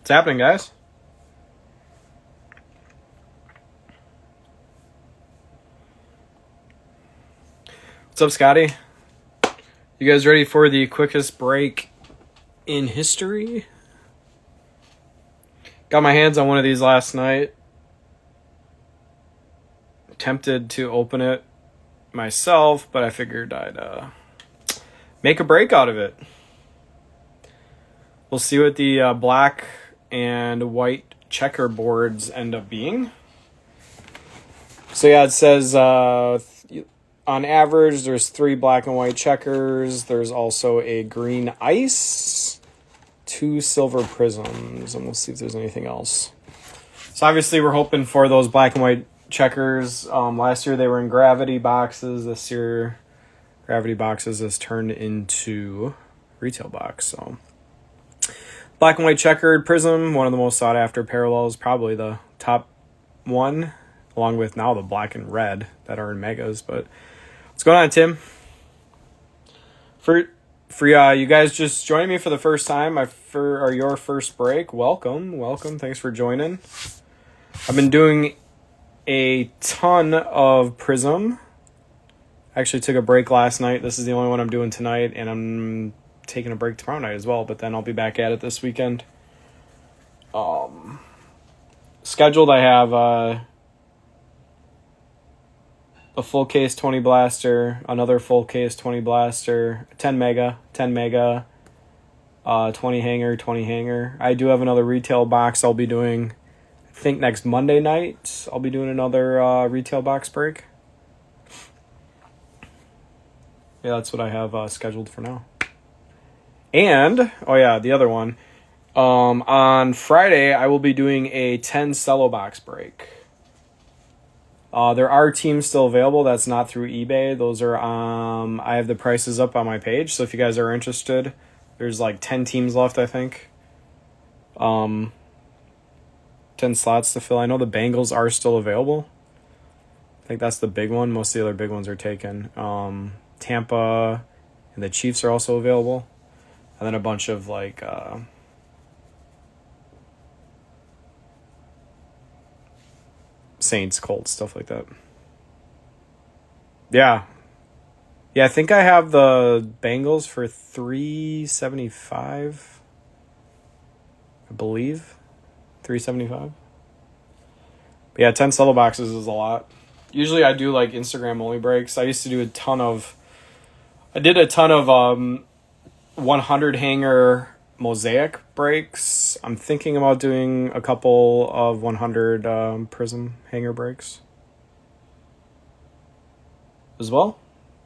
What's happening, guys? What's up, Scotty? You guys ready for the quickest break in history? Got my hands on one of these last night. Tempted to open it myself, but I figured I'd make a break out of it. We'll see what the black and white checkerboards end up being. So yeah, it says on average there's 3 black and white checkers. There's also a green ice, 2 silver prisms, and we'll see if there's anything else. So obviously we're hoping for those black and white checkers. Last year they were in gravity boxes. This year gravity boxes has turned into retail box. So black and white checkered Prizm, one of the most sought after parallels, probably the top one, along with now the black and red that are in megas. But what's going on, Tim? For you guys just joining me for the first time, or your first break, welcome. Thanks for joining. I've been doing a ton of Prizm. I actually took a break last night. This is the only one I'm doing tonight, and I'm taking a break tomorrow night as well, but then I'll be back at it this weekend. Scheduled, I have a full case 20 blaster, another full case 20 blaster, 10 mega, 20 hanger. I do have another retail box I'll be doing, I think next Monday night. I'll be doing another retail box break. Yeah, that's what I have scheduled for now. And, the other one. On Friday, I will be doing a 10 cello box break. There are teams still available. That's not through eBay. Those are, I have the prices up on my page. So if you guys are interested, there's like 10 teams left, I think. 10 slots to fill. I know the Bengals are still available. I think that's the big one. Most of the other big ones are taken. Tampa and the Chiefs are also available. And then a bunch of like Saints, Colts, stuff like that. Yeah, I think I have the Bengals for $375. I believe $375. But yeah, 10 solo boxes is a lot. Usually I do like Instagram only breaks. I used to do a ton of 100 hanger mosaic breaks. I'm thinking about doing a couple of 100 Prizm hanger breaks as well.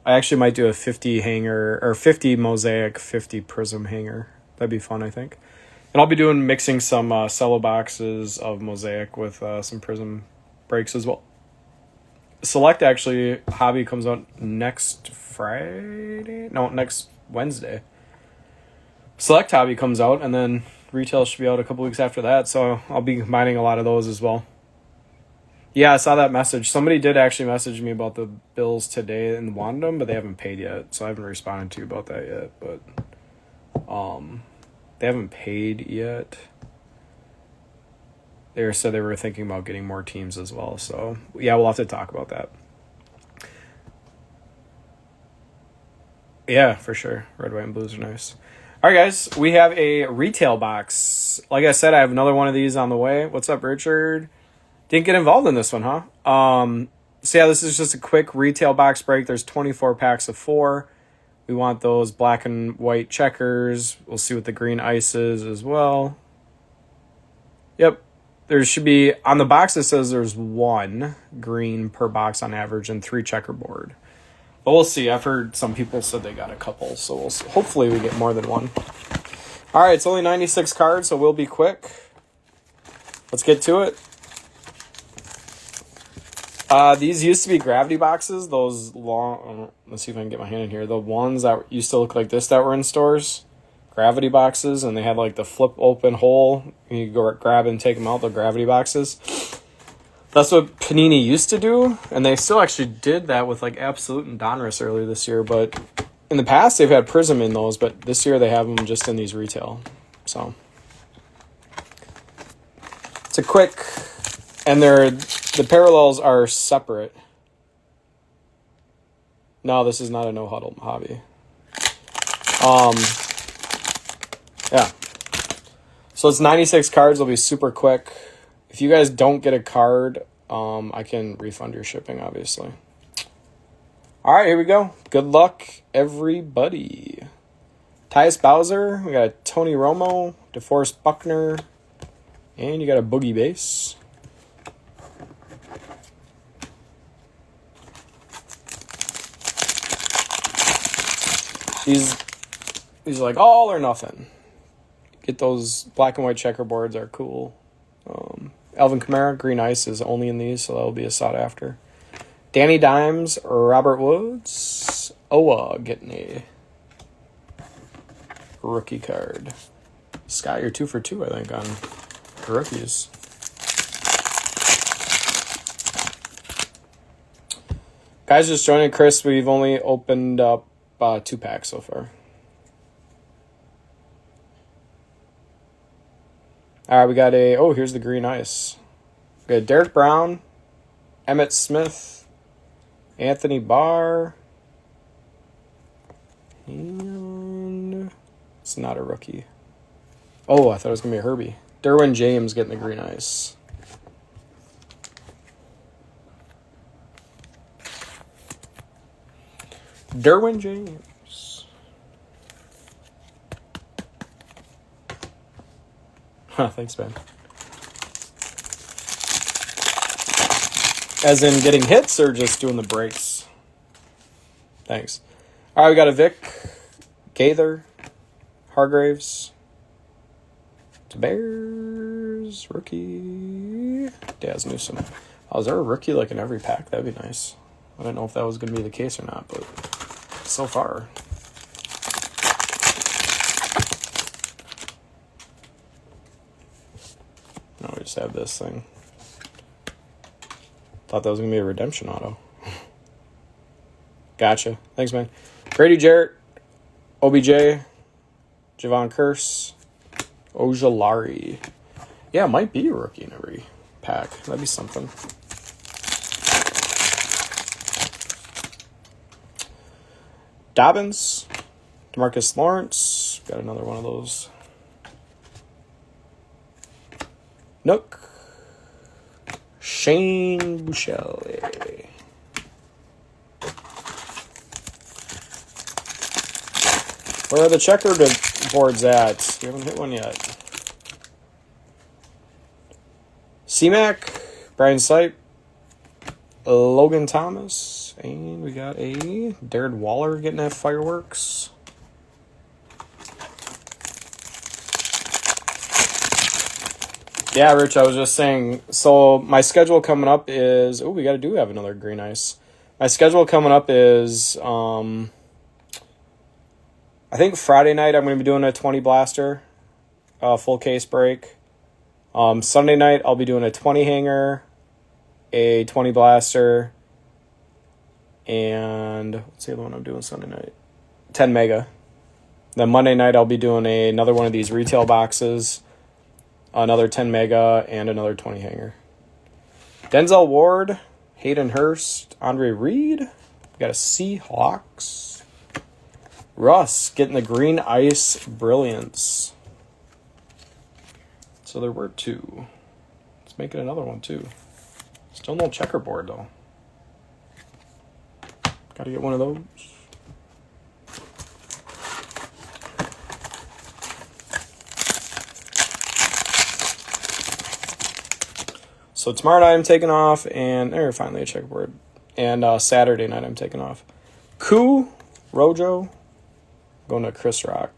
I actually might do a 50 hanger or 50 mosaic, 50 Prizm hanger. That'd be fun, I think. And I'll be mixing some cello boxes of mosaic with some Prizm breaks as well. Select actually hobby comes out next Wednesday. Select hobby comes out, and then retail should be out a couple weeks after that, so I'll be combining a lot of those as well. Yeah, I saw that message. Somebody did actually message me about the bills today and wanted them, but they haven't paid yet, so I haven't responded to you about that yet. But they haven't paid yet. They said they were thinking about getting more teams as well, so yeah, we'll have to talk about that. Yeah, for sure. Red, white, and blues are nice. All right, guys, we have a retail box. Like I said, I have another one of these on the way. What's up, Richard? Didn't get involved in this one, huh? So yeah, this is just a quick retail box break. There's 24 packs of 4. We want those black and white checkers. We'll see what the green ice is as well. Yep. There should be, on the box it says there's 1 green per box on average and 3 checkerboard. But we'll see. I've heard some people said they got a couple, so we'll see. Hopefully we get more than 1. All right, it's only 96 cards, so we'll be quick. Let's get to it. These used to be gravity boxes. Those long, let's see if I can get my hand in here. The ones that used to look like this that were in stores. Gravity boxes, and they had like the flip open hole. You could go grab and take them out, the gravity boxes. That's what Panini used to do, and they still actually did that with like Absolute and Donruss earlier this year, but in the past they've had Prizm in those, but this year they have them just in these retail. So a quick, and the parallels are separate. No, this is not a no huddle hobby. Yeah. So it's 96 cards. It'll be super quick. If you guys don't get a card, I can refund your shipping, obviously. All right, here we go. Good luck, everybody. Tyus Bowser. We got a Tony Romo, DeForest Buckner, and you got a Boogie Base. These are like all or nothing. Get those black and white checkerboards are cool. Alvin Kamara, Green Ice is only in these, so that'll be a sought after. Danny Dimes, Robert Woods, Owa getting a rookie card. Scott, you're 2 for 2, I think, on rookies. Guys just joining, Chris, we've only opened up 2 packs so far. All right, we got here's the Green Ice. We got Derek Brown, Emmitt Smith, Anthony Barr, and it's not a rookie. Oh, I thought it was going to be a Herbie. Derwin James getting the Green Ice. Derwin James. Thanks, man. As in getting hits or just doing the breaks? Thanks. All right, we got a Vic, Gaither, Hargraves, Bears, rookie, Daz Newsome. Oh, is there a rookie like in every pack? That'd be nice. I don't know if that was going to be the case or not, but so far. No, we just have this thing. Thought that was going to be a redemption auto. Gotcha. Thanks, man. Grady Jarrett, OBJ, Javon Curse, Ojulari. Yeah, it might be a rookie in every pack. That'd be something. Dobbins, DeMarcus Lawrence. Got another one of those. Nook. Shane Bouchel. Where are the checkered boards at? We haven't hit one yet. C-Mac, Brian Sipe, Logan Thomas, and we got a Darren Waller getting that fireworks. Yeah, Rich, I was just saying, so my schedule coming up is, we do have another Green Ice. My schedule coming up is, I think Friday night I'm going to be doing a 20 blaster, full case break. Sunday night I'll be doing a 20 hanger, a 20 blaster, and what's the other one I'm doing Sunday night? 10 mega. Then Monday night I'll be doing another one of these retail boxes, another 10 mega, and another 20 hanger. Denzel Ward, Hayden Hurst, Andre Reed. We got a Seahawks. Russ getting the Green Ice Brilliance. So there were 2. Let's make it another one, too. Still no checkerboard, though. Gotta get one of those. So tomorrow night I'm taking off, and there, finally a checkerboard. And Saturday night I'm taking off. Koo, Rojo, going to Chris Rock.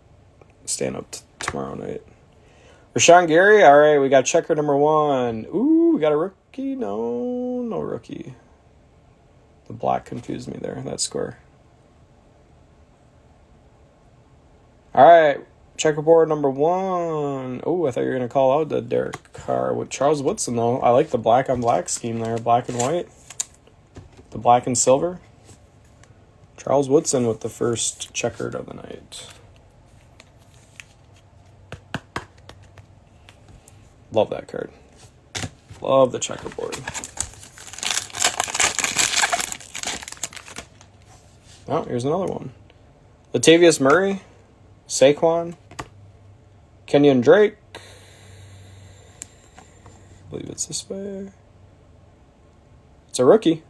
Stand up tomorrow night. Rashawn Gary, all right, we got checker number 1. Ooh, we got a rookie? No rookie. The black confused me there, that square. All right, checkerboard number 1. Oh, I thought you were going to call out the Derek Carr with Charles Woodson, though. I like the black on black scheme there, black and white. The black and silver. Charles Woodson with the first checkered of the night. Love that card. Love the checkerboard. Oh, here's another one. Latavius Murray, Saquon, Kenyon Drake. I believe it's this way. It's a rookie.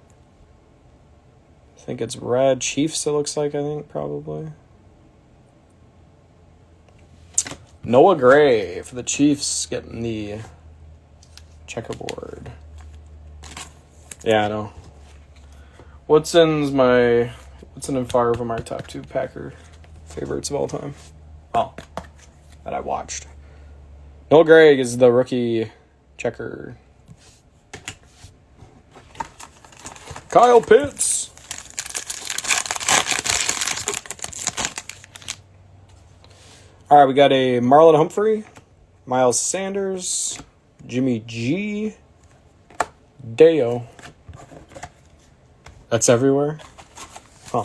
I think it's red Chiefs, it looks like, I think, probably. Noah Gray for the Chiefs getting the checkerboard. Yeah, I know. What's in fire from our top 2 Packer favorites of all time? Oh, that I watched. Noah Gray is the rookie checker. Kyle Pitts. All right, we got a Marlon Humphrey, Miles Sanders, Jimmy G, Deo. That's everywhere? Huh.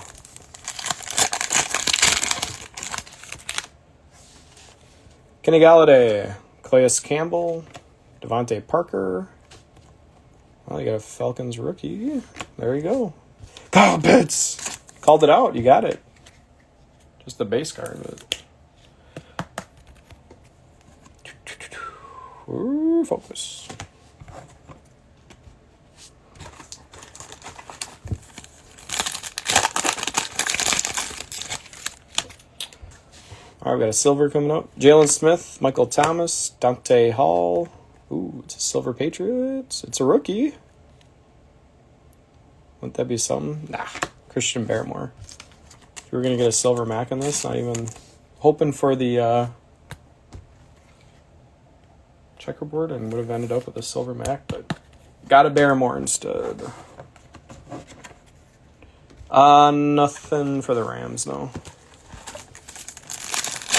Kenny Galladay, Calais Campbell, Devontae Parker. Well, you got a Falcons rookie. There you go. Kyle Pitts. Called it out. You got it. Just the base card. But... Ooh, focus. All right, we got a silver coming up. Jalen Smith, Michael Thomas, Dante Hall. Ooh, it's a Silver Patriots. It's a rookie. Wouldn't that be something? Nah. Christian Barrymore. If we were going to get a silver Mac on this, not even hoping for the checkerboard and would have ended up with a silver Mac, but got a Barrymore instead. Nothing for the Rams, no.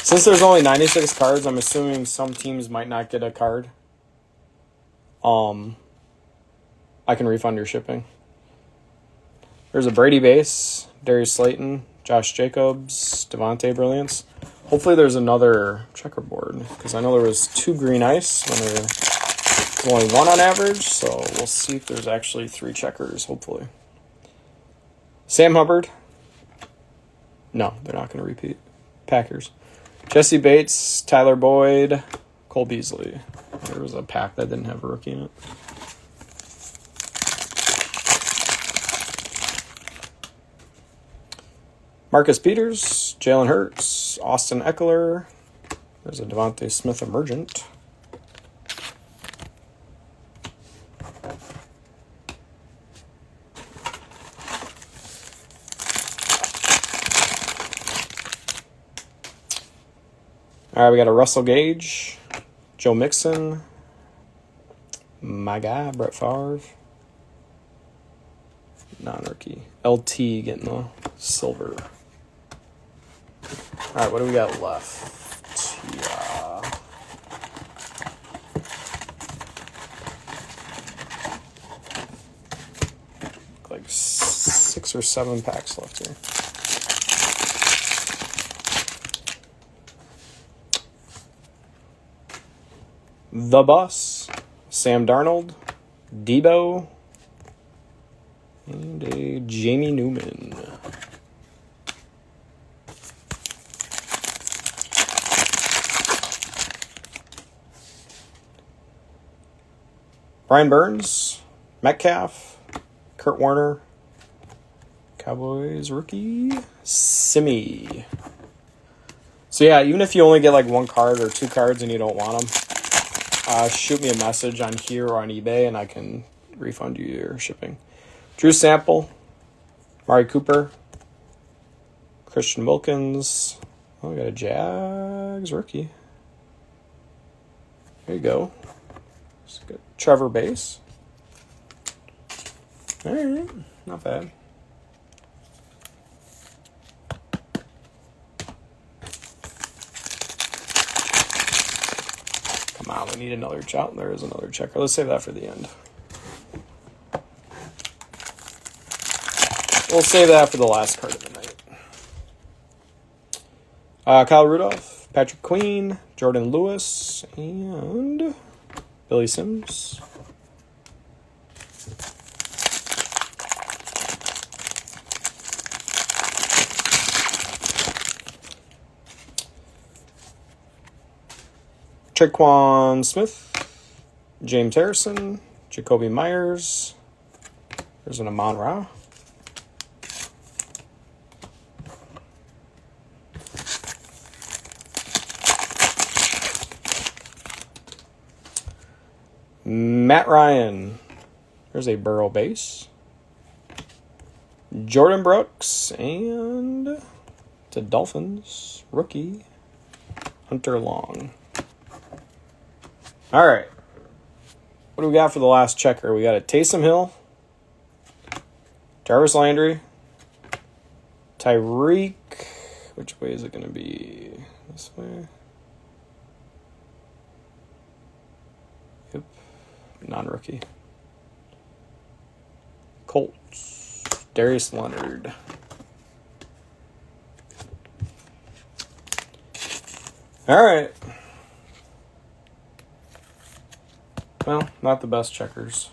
Since there's only 96 cards, I'm assuming some teams might not get a card. I can refund your shipping. There's a Brady base, Darius Slayton, Josh Jacobs, Devontae Brilliance. Hopefully there's another checkerboard, because I know there was 2 green ice when there was only 1 on average, so we'll see if there's actually 3 checkers, hopefully. Sam Hubbard. No, they're not going to repeat. Packers. Jesse Bates, Tyler Boyd, Cole Beasley. There was a pack that didn't have a rookie in it. Marcus Peters, Jalen Hurts, Austin Eckler. There's a Devontae Smith Emergent. All right, we got a Russell Gage, Joe Mixon, my guy, Brett Favre. Non-rookie. LT getting the silver. All right, what do we got left? Yeah. Like 6 or 7 packs left here. The Bus, Sam Darnold, Debo, and a Jamie Newman. Brian Burns, Metcalf, Kurt Warner, Cowboys rookie, Simi. So yeah, even if you only get like 1 card or 2 cards and you don't want them, shoot me a message on here or on eBay and I can refund you your shipping. Drew Sample, Mari Cooper, Christian Wilkins. Oh, we got a Jags rookie. There you go. Trevor Base. All right, not bad. Come on, we need another shot. There is another checker. Let's save that for the end. We'll save that for the last card of the night. Kyle Rudolph, Patrick Queen, Jordan Lewis, and Billy Sims. Traquan Smith, James Harrison, Jacoby Myers. There's an Amon-Ra. Matt Ryan. There's a Burrow base. Jordan Brooks. And it's a Dolphins rookie. Hunter Long. All right. What do we got for the last checker? We got a Taysom Hill. Jarvis Landry. Tyreek. Which way is it going to be? This way? Yep. Non-rookie. Colts. Darius Leonard. All right. Well, not the best checkers.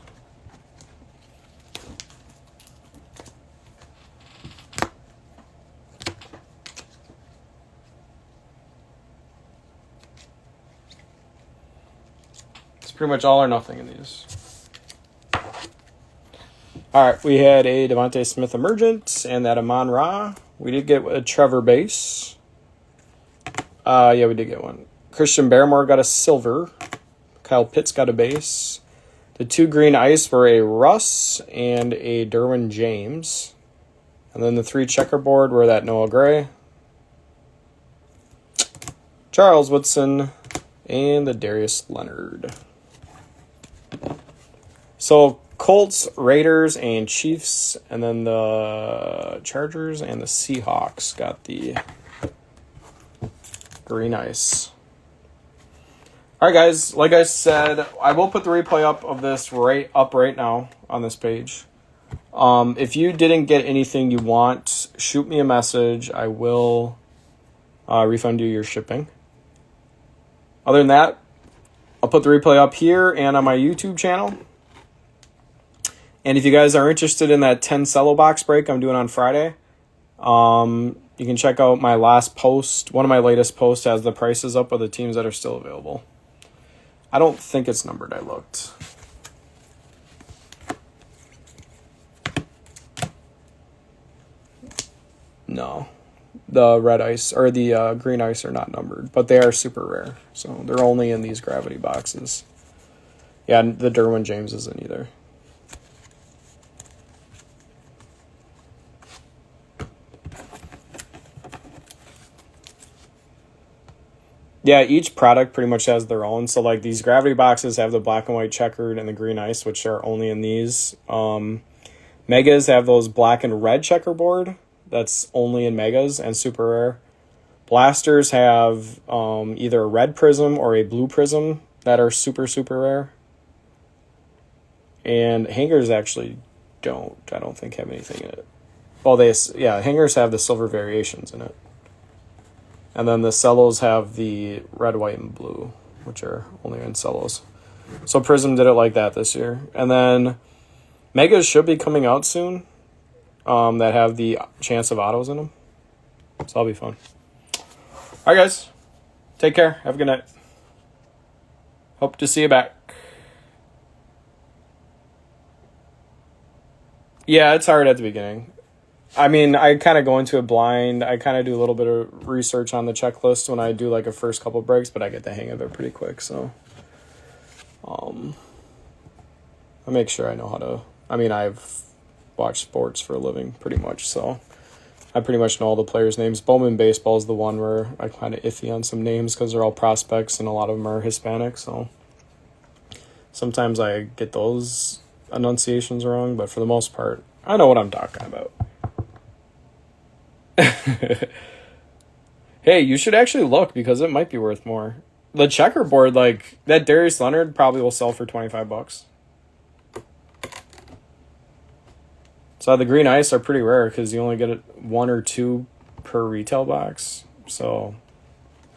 It's pretty much all or nothing in these. All right, we had a Devontae Smith Emergent and that Amon-Ra. We did get a Trevor base. Yeah, we did get one. Christian Barrymore got a silver. Kyle Pitts got a base. The 2 green ice were a Russ and a Derwin James. And then the 3 checkerboard were that Noah Gray, Charles Woodson, and the Darius Leonard. So Colts, Raiders, and Chiefs, and then the Chargers and the Seahawks got the green ice. All right, guys, like I said, I will put the replay up of this right now on this page. If you didn't get anything you want, shoot me a message. I will refund you your shipping. Other than that, I'll put the replay up here and on my YouTube channel. And if you guys are interested in that 10 cello box break I'm doing on Friday, you can check out my last post. One of my latest posts has the prices up of the teams that are still available. I don't think it's numbered. I looked. No. The red ice or the green ice are not numbered, but they are super rare. So they're only in these gravity boxes. Yeah, the Derwin James isn't either. Yeah, each product pretty much has their own. So, like, these gravity boxes have the black and white checkered and the green ice, which are only in these. Megas have those black and red checkerboard. That's only in Megas and super rare. Blasters have either a red Prizm or a blue Prizm that are super, super rare. And hangers actually I don't think have anything in it. Well, hangers have the silver variations in it. And then the cellos have the red, white, and blue, which are only in cellos. So Prizm did it like that this year. And then Megas should be coming out soon that have the chance of autos in them. So that'll be fun. All right, guys. Take care. Have a good night. Hope to see you back. Yeah, it's hard at the beginning. I mean, I kind of go into it blind. I kind of do a little bit of research on the checklist when I do like a first couple breaks, but I get the hang of it pretty quick. So, I make sure I know how to. I mean, I've watched sports for a living pretty much, so I pretty much know all the players' names. Bowman Baseball is the one where I kind of iffy on some names because they're all prospects and a lot of them are Hispanic. So sometimes I get those enunciations wrong, but for the most part, I know what I'm talking about. Hey, you should actually look because it might be worth more. The checkerboard, like that Darius Leonard, probably will sell for $25. So the green ice are pretty rare because you only get 1 or 2 per retail box. So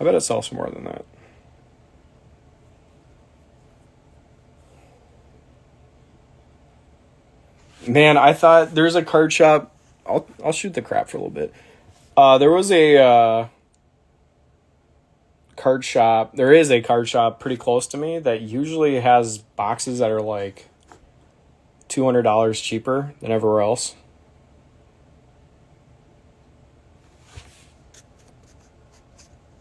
I bet it sells for more than that. Man, I thought there's a card shop. I'll shoot the crap for a little bit. There was a card shop. There is a card shop pretty close to me that usually has boxes that are like $200 cheaper than everywhere else.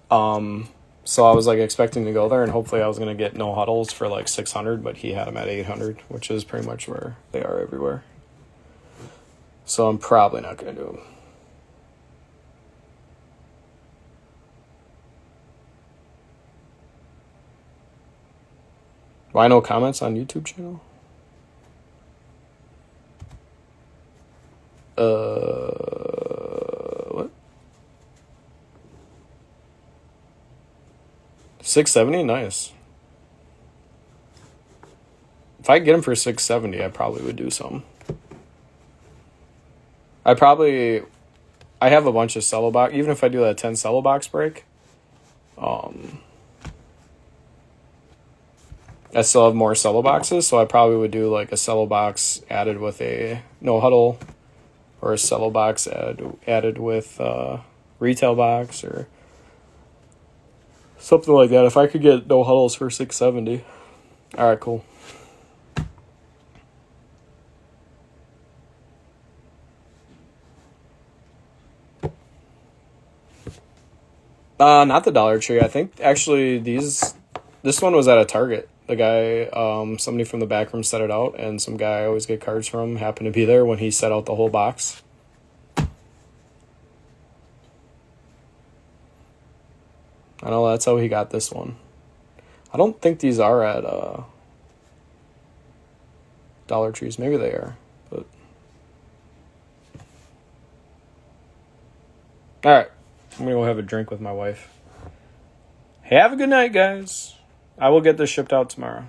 So I was like expecting to go there and hopefully I was going to get no huddles for like 600, but he had them at 800, which is pretty much where they are everywhere. So I'm probably not going to do them. Why no comments on YouTube channel? What? 670, nice. If I get him for 670, I probably would do something. I have a bunch of cello box. Even if I do that 10 cello box break, I still have more cello boxes, so I probably would do like a cello box added with a no huddle, or a cello box added with retail box or something like that. If I could get no huddles for 670. All right, cool. Not the Dollar Tree. I think actually this one was at a Target. The guy, somebody from the back room set it out, and some guy I always get cards from happened to be there when he set out the whole box. I know that's how he got this one. I don't think these are at Dollar Trees. Maybe they are, but all right. I'm gonna go have a drink with my wife. Have a good night, guys. I will get this shipped out tomorrow.